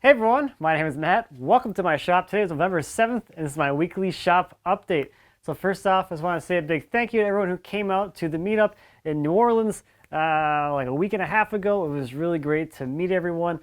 Hey everyone, my name is Matt. Welcome to my shop. Today is November 7th and this is my weekly shop update. So first off, I just want to say a big thank you to everyone who came out to the meetup in New Orleans like a week and a half ago. It was really great to meet everyone.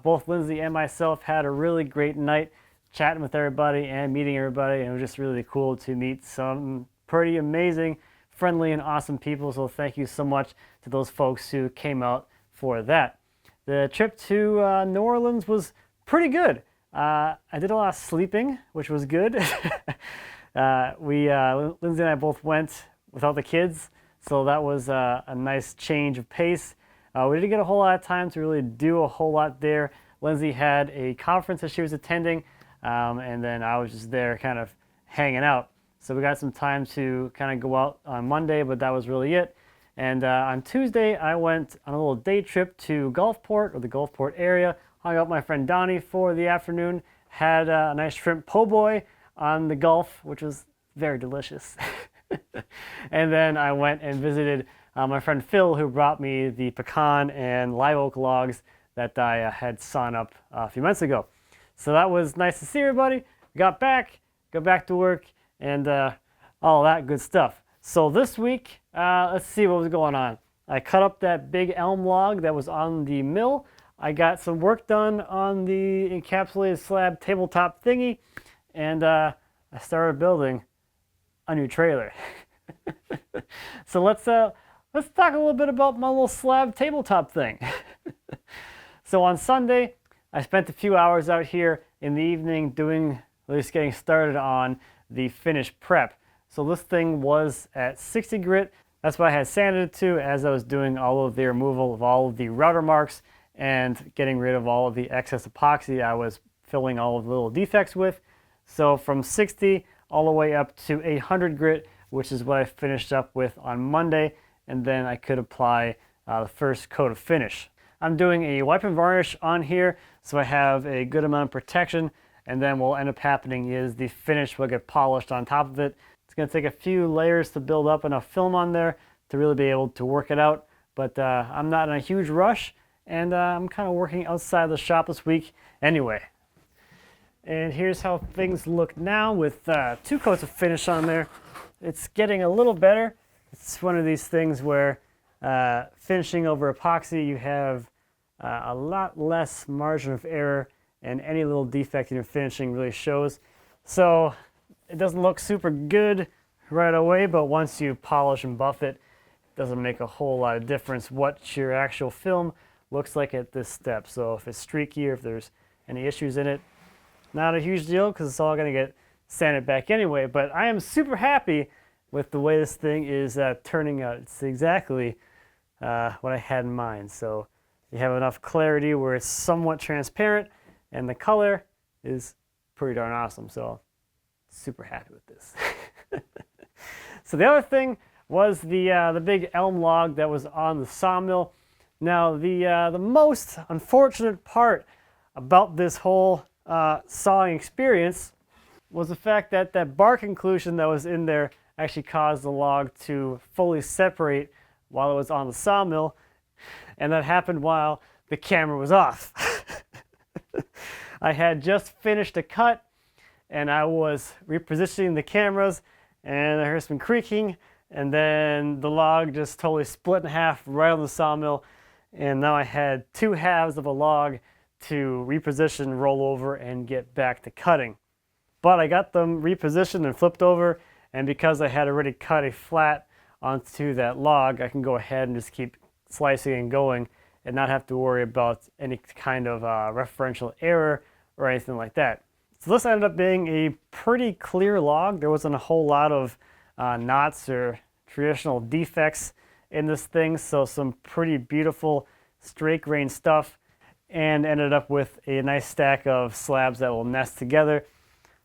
Both Lindsay and myself had a really great night chatting with everybody and meeting everybody, and it was just really cool to meet some pretty amazing, friendly, and awesome people. So thank you so much to those folks who came out for that. The trip to New Orleans was pretty good. I did a lot of sleeping, which was good. Lindsay and I both went without the kids, so that was a nice change of pace. We didn't get a whole lot of time to really do a whole lot there. Lindsay had a conference that she was attending, and then I was just there kind of hanging out. So we got some time to kind of go out on Monday, but that was really it. And on Tuesday, I went on a little day trip to Gulfport, or the Gulfport area. Hung out with my friend Donnie for the afternoon. Had a nice shrimp po' boy on the Gulf, which was very delicious. And then I went and visited my friend Phil, who brought me the pecan and live oak logs that I had sawn up a few months ago. So that was nice to see everybody. Got back to work, and all that good stuff. So this week, let's see what was going on. I cut up that big elm log that was on the mill. I got some work done on the encapsulated slab tabletop thingy, and I started building a new trailer. So let's talk a little bit about my little slab tabletop thing. So on Sunday, I spent a few hours out here in the evening at least getting started on the finish prep. So this thing was at 60 grit. That's what I had sanded it to as I was doing all of the removal of all of the router marks and getting rid of all of the excess epoxy I was filling all of the little defects with. So from 60 all the way up to 800 grit, which is what I finished up with on Monday, and then I could apply the first coat of finish. I'm doing a wipe and varnish on here, so I have a good amount of protection, and then what will end up happening is the finish will get polished on top of it. It's going to take a few layers to build up enough film on there to really be able to work it out, but I'm not in a huge rush, and I'm kind of working outside the shop this week anyway. And here's how things look now with 2 coats of finish on there. It's getting a little better. It's one of these things where finishing over epoxy, you have a lot less margin of error, and any little defect in your finishing really shows. So it doesn't look super good right away, but once you polish and buff it, it doesn't make a whole lot of difference what your actual film looks like at this step. So if it's streaky or if there's any issues in it, not a huge deal because it's all going to get sanded back anyway. But I am super happy with the way this thing is turning out. It's exactly what I had in mind. So you have enough clarity where it's somewhat transparent, and the color is pretty darn awesome. So super happy with this. So the other thing was the big elm log that was on the sawmill. Now the most unfortunate part about this whole sawing experience was the fact that that bark inclusion that was in there actually caused the log to fully separate while it was on the sawmill, and that happened while the camera was off. I had just finished a cut, and I was repositioning the cameras, and I heard some creaking, and then the log just totally split in half right on the sawmill, and now I had 2 halves of a log to reposition, roll over, and get back to cutting. But I got them repositioned and flipped over, and because I had already cut a flat onto that log, I can go ahead and just keep slicing and going and not have to worry about any kind of referential error or anything like that. So this ended up being a pretty clear log. There wasn't a whole lot of knots or traditional defects in this thing, so some pretty beautiful straight grain stuff, and ended up with a nice stack of slabs that will nest together.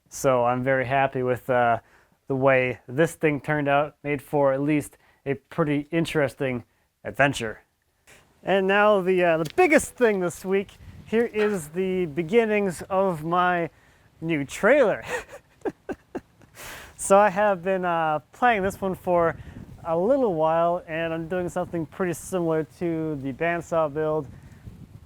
So I'm very happy with the way this thing turned out. Made for at least a pretty interesting adventure. And now the biggest thing this week, here is the beginnings of my new trailer. So I have been playing this one for a little while, and I'm doing something pretty similar to the bandsaw build.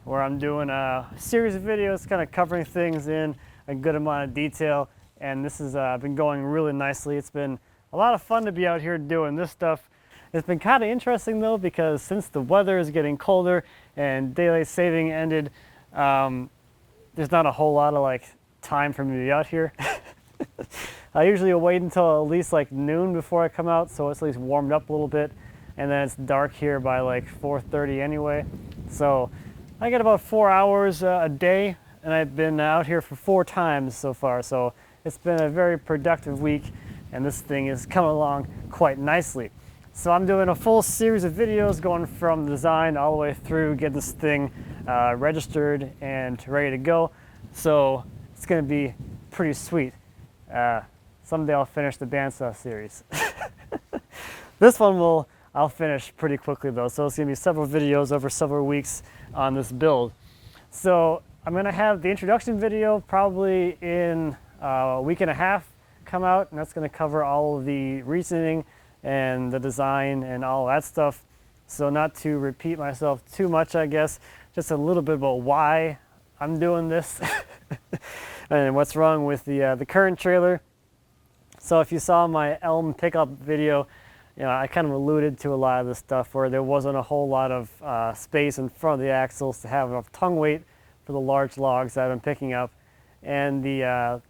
where I'm doing a series of videos kind of covering things in a good amount of detail, and this has been going really nicely. It's been a lot of fun to be out here doing this stuff. It's been kind of interesting though, because since the weather is getting colder and daylight saving ended, there's not a whole lot of like time for me to be out here. I usually wait until at least like noon before I come out, so it's at least warmed up a little bit, and then it's dark here by like 4:30 anyway. So I get about 4 hours a day, and I've been out here for 4 times so far. So it's been a very productive week, and this thing is coming along quite nicely. So I'm doing a full series of videos going from design all the way through, getting this thing registered and ready to go. So it's going to be pretty sweet. Someday I'll finish the bandsaw series. This one I'll finish pretty quickly though, so it's going to be several videos over several weeks on this build. So I'm going to have the introduction video probably in a week and a half come out, and that's going to cover all of the reasoning and the design and all that stuff. So not to repeat myself too much, I guess, just a little bit about why I'm doing this and what's wrong with the current trailer. So if you saw my Elm pickup video, you know, I kind of alluded to a lot of this stuff where there wasn't a whole lot of space in front of the axles to have enough tongue weight for the large logs that I've been picking up, and the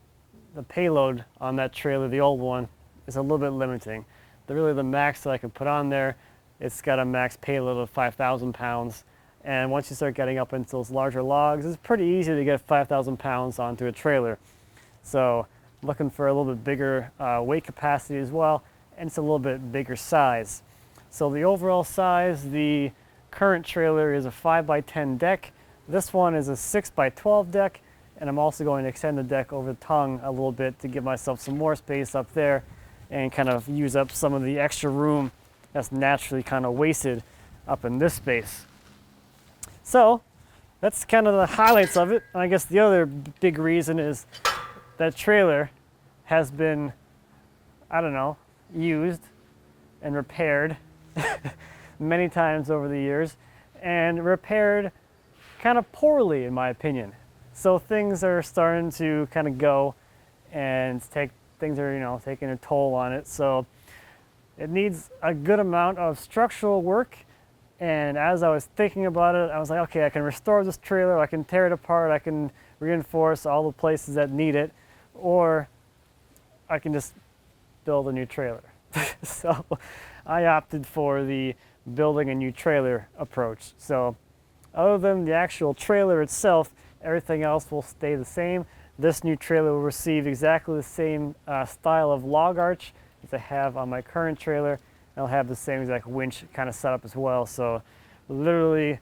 payload on that trailer, the old one, is a little bit limiting. Really the max that I can put on there, it's got a max payload of 5,000 pounds, and once you start getting up into those larger logs, it's pretty easy to get 5,000 pounds onto a trailer. So looking for a little bit bigger weight capacity as well, and it's a little bit bigger size. So the overall size, the current trailer is a 5x10 deck. This one is a 6x12 deck, and I'm also going to extend the deck over the tongue a little bit to give myself some more space up there and kind of use up some of the extra room that's naturally kind of wasted up in this space. So that's kind of the highlights of it. And I guess the other big reason is that trailer has been, I don't know, used and repaired many times over the years, and repaired kind of poorly in my opinion. So things are starting to kind of go, and things are, you know, taking a toll on it. So it needs a good amount of structural work. And as I was thinking about it, I was like, okay, I can restore this trailer, I can tear it apart, I can reinforce all the places that need it, or I can just build a new trailer. So I opted for the building a new trailer approach. So other than the actual trailer itself, everything else will stay the same. This new trailer will receive exactly the same style of log arch as I have on my current trailer. I'll have the same exact winch kind of setup as well. So literally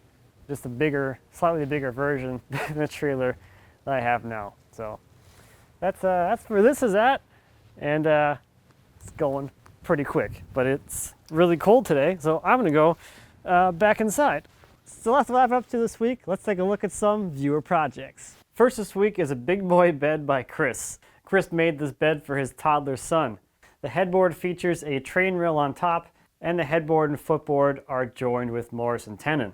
just a bigger, slightly bigger version than the trailer that I have now. So that's where this is at, and it's going pretty quick. But it's really cold today, so I'm gonna go back inside. So that's what I've been up to this week. Let's take a look at some viewer projects. First this week is a big boy bed by Chris. Chris made this bed for his toddler son. The headboard features a train rail on top, and the headboard and footboard are joined with Morrison tenon.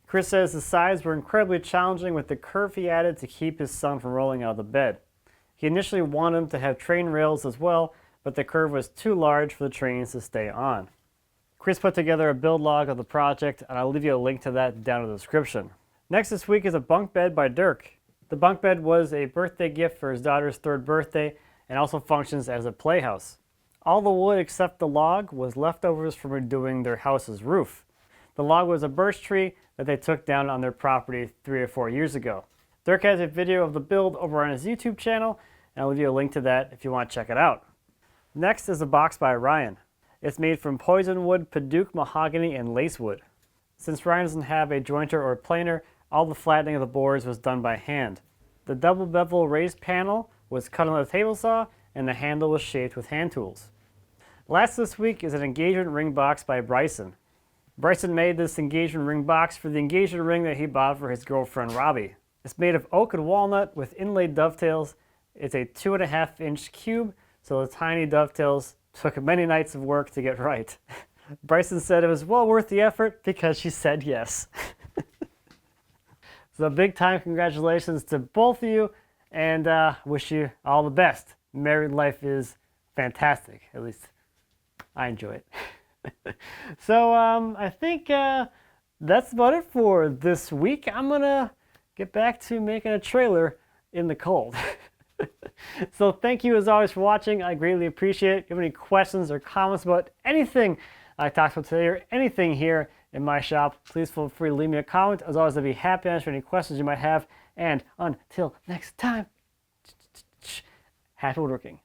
Chris says the sides were incredibly challenging with the curve he added to keep his son from rolling out of the bed. He initially wanted him to have train rails as well, but the curve was too large for the trains to stay on. Chris put together a build log of the project, and I'll leave you a link to that down in the description. Next this week is a bunk bed by Dirk. The bunk bed was a birthday gift for his daughter's 3rd birthday and also functions as a playhouse. All the wood except the log was leftovers from redoing their house's roof. The log was a birch tree that they took down on their property 3 or 4 years ago. Dirk has a video of the build over on his YouTube channel, and I'll leave you a link to that if you want to check it out. Next is a box by Ryan. It's made from poison wood, Paduke mahogany, and lace wood. Since Ryan doesn't have a jointer or planer, all the flattening of the boards was done by hand. The double bevel raised panel was cut on the table saw, and the handle was shaped with hand tools. Last this week is an engagement ring box by Bryson. Bryson made this engagement ring box for the engagement ring that he bought for his girlfriend Robbie. It's made of oak and walnut with inlaid dovetails. It's a 2.5-inch cube, so the tiny dovetails took many nights of work to get right. Bryson said it was well worth the effort because she said yes. So big time congratulations to both of you, and wish you all the best. Married life is fantastic. At least I enjoy it. So I think that's about it for this week. I'm gonna get back to making a trailer in the cold. So thank you as always for watching. I greatly appreciate it. If you have any questions or comments about anything I talked about today or anything here in my shop, please feel free to leave me a comment. As always, I'd be happy to answer any questions you might have. And until next time, happy woodworking.